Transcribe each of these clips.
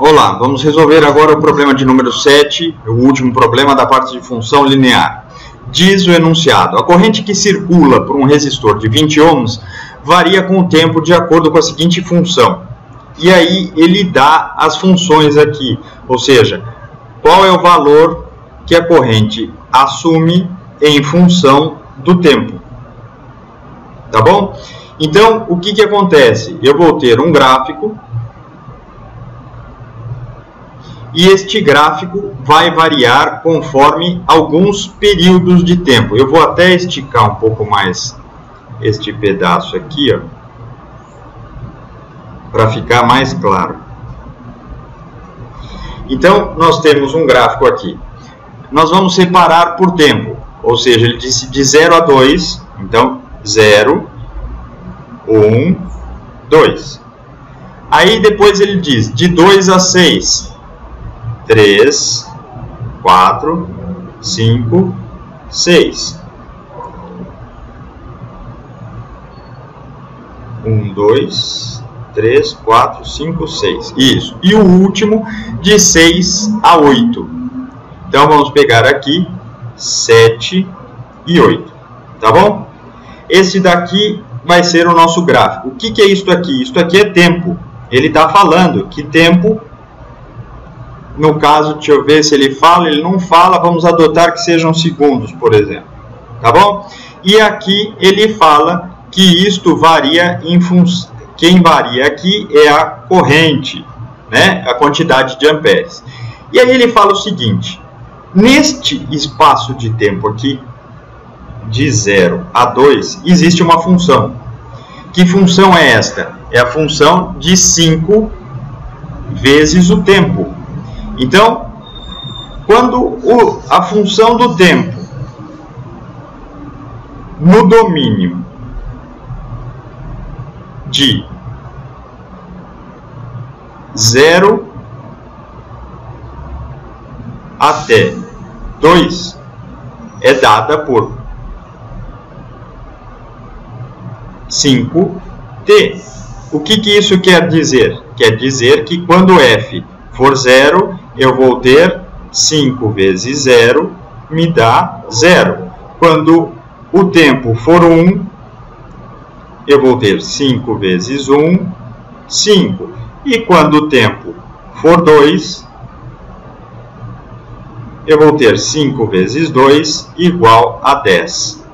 Olá, vamos resolver agora o problema de número 7, o último problema da parte de função linear. Diz o enunciado: a corrente que circula por um resistor de 20 ohms varia com o tempo de acordo com a seguinte função. E aí ele dá as funções aqui, ou seja, qual é o valor que a corrente assume em função do tempo. Tá bom? Então, o que acontece? Eu vou ter um gráfico, e este gráfico vai variar conforme alguns períodos de tempo. Eu vou até esticar um pouco mais este pedaço aqui, ó, para ficar mais claro. Então, nós temos um gráfico aqui. Nós vamos separar por tempo, ou seja, ele disse de 0 a 2, então 0, 1, 2. Aí depois ele diz de 2 a 6, 3, 4, 5, 6. 1, 2, 3, 4, 5, 6. Isso. E o último de 6 a 8. Então vamos pegar aqui 7 e 8. Tá bom? Esse daqui vai ser o nosso gráfico. O que é isso aqui? Isso aqui é tempo. Ele está falando que tempo... No caso, deixa eu ver se ele fala, ele não fala, vamos adotar que sejam segundos, por exemplo. Tá bom? E aqui ele fala que isto varia em função... Quem varia aqui é a corrente, né? A quantidade de amperes. E aí ele fala o seguinte: neste espaço de tempo aqui, de 0 a 2, existe uma função. Que função é esta? É a função de 5 vezes o tempo. Então, quando a função do tempo no domínio de 0 até 2 é dada por 5t. O que isso quer dizer? Quer dizer que quando f for 0, eu vou ter 5 vezes 0, me dá 0. Quando o tempo for 1, eu vou ter 5 vezes 1, 5. E quando o tempo for 2, eu vou ter 5 vezes 2 igual a 10.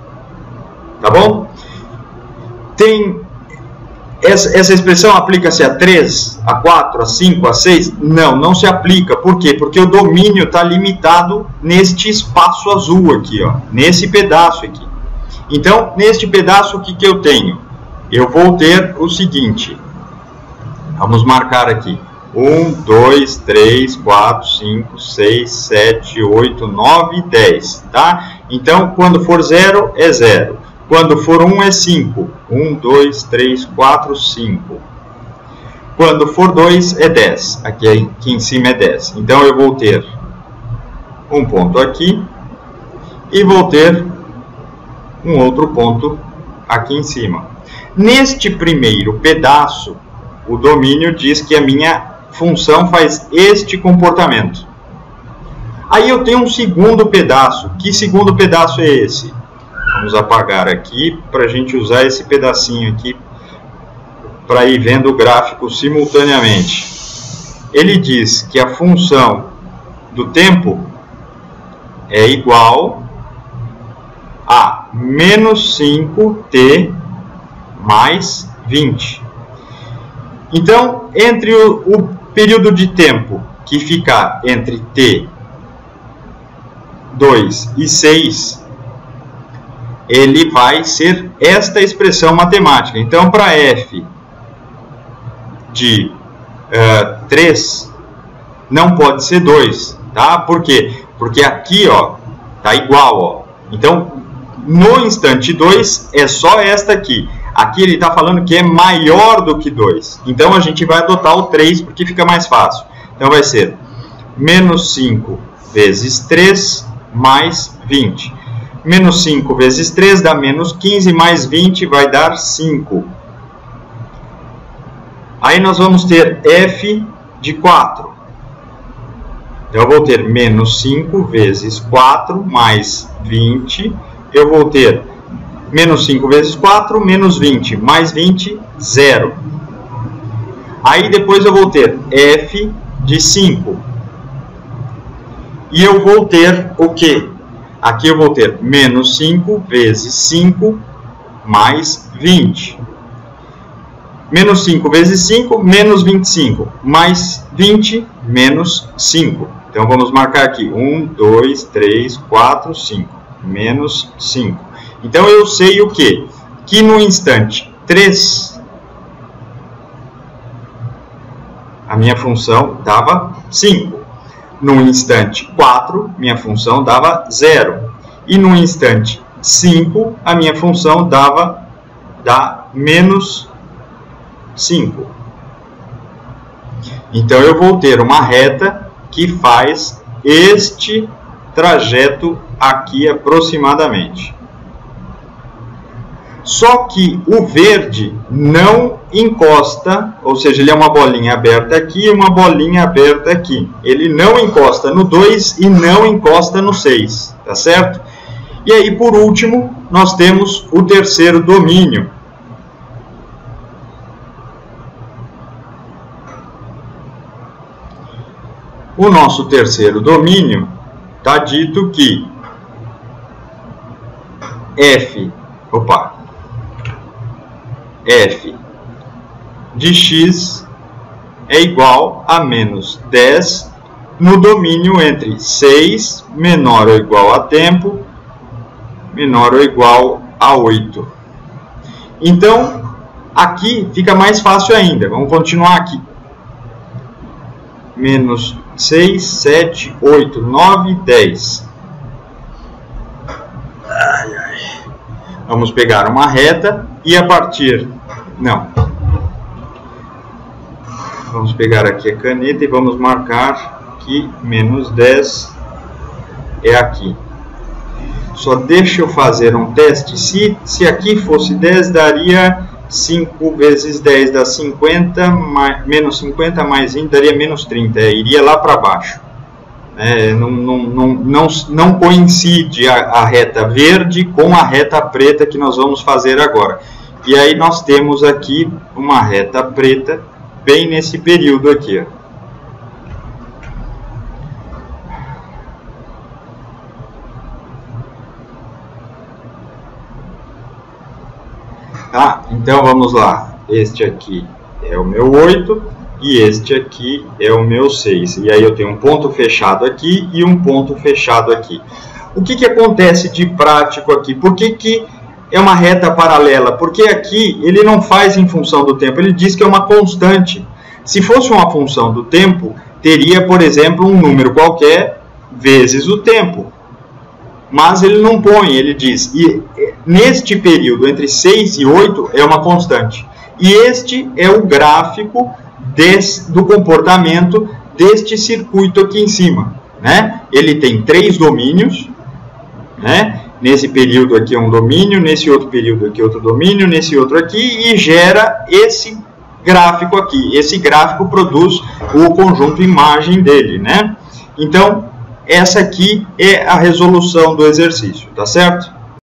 Tá bom? Essa expressão aplica-se a 3, a 4, a 5, a 6? Não, não se aplica. Por quê? Porque o domínio está limitado neste espaço azul aqui, ó, nesse pedaço aqui. Então, neste pedaço, o que eu tenho? Eu vou ter o seguinte. Vamos marcar aqui. 1, 2, 3, 4, 5, 6, 7, 8, 9 e 10. Tá? Então, quando for 0, é 0. Quando for 1 é 5. 1, 2, 3, 4, 5. Quando for 2 é 10. Aqui em cima é 10. Então eu vou ter um ponto aqui e vou ter um outro ponto aqui em cima. Neste primeiro pedaço, o domínio diz que a minha função faz este comportamento. Aí eu tenho um segundo pedaço. Que segundo pedaço é esse? Vamos apagar aqui para a gente usar esse pedacinho aqui para ir vendo o gráfico simultaneamente. Ele diz que a função do tempo é igual a menos 5t mais 20. Então, entre o período de tempo que ficar entre t, 2 e 6, ele vai ser esta expressão matemática. Então, para f de 3, não pode ser 2. Tá? Por quê? Porque aqui está igual. Ó. Então, no instante 2, é só esta aqui. Aqui ele está falando que é maior do que 2. Então, a gente vai adotar o 3, porque fica mais fácil. Então, vai ser menos 5 vezes 3 mais 20. Menos 5 vezes 3 dá menos 15, mais 20 vai dar 5. Aí nós vamos ter f de 4. Então, eu vou ter menos 5 vezes 4 mais 20. Eu vou ter menos 5 vezes 4, menos 20. Mais 20, 0. Aí, depois eu vou ter f de 5. E eu vou ter o quê? Aqui eu vou ter menos 5 vezes 5 mais 20. Menos 5 vezes 5, menos 25. Mais 20, menos 5. Então, vamos marcar aqui. 1, 2, 3, 4, 5. Menos 5. Então, eu sei o quê? Que no instante 3, a minha função dava 5. No instante 4, minha função dava 0. E no instante 5, a minha função dá menos 5. Então, eu vou ter uma reta que faz este trajeto aqui aproximadamente. Só que o verde não encosta, ou seja, ele é uma bolinha aberta aqui e uma bolinha aberta aqui. Ele não encosta no 2 e não encosta no 6, tá certo? E aí, por último, nós temos o terceiro domínio. O nosso terceiro domínio está dito que f de x é igual a menos 10 no domínio entre 6 menor ou igual a tempo menor ou igual a 8. Então, aqui fica mais fácil ainda. Vamos continuar aqui. Menos 6, 7, 8, 9, 10. Vamos pegar uma reta e a partir... Não. Vamos pegar aqui a caneta e vamos marcar que menos 10 é aqui. Só deixa eu fazer um teste. Se aqui fosse 10, daria 5 vezes 10 dá 50, menos 50 mais 20 daria menos 30. Iria lá para baixo. Não coincide a reta verde com a reta preta que nós vamos fazer agora. E aí nós temos aqui uma reta preta bem nesse período aqui, ó. Tá? Então vamos lá. Este aqui é o meu 8 e este aqui é o meu 6. E aí eu tenho um ponto fechado aqui e um ponto fechado aqui. O que acontece de prático aqui? Por que é uma reta paralela? Porque aqui ele não faz em função do tempo, ele diz que é uma constante. Se fosse uma função do tempo, teria, por exemplo, um número qualquer vezes o tempo. Mas ele não põe, ele diz, e neste período entre 6 e 8 é uma constante. E este é o gráfico do comportamento deste circuito aqui em cima, né? Ele tem 3 domínios, né? Nesse período aqui é um domínio, nesse outro período aqui é outro domínio, nesse outro aqui, e gera esse gráfico aqui. Esse gráfico produz o conjunto imagem dele, né? Então, essa aqui é a resolução do exercício, tá certo?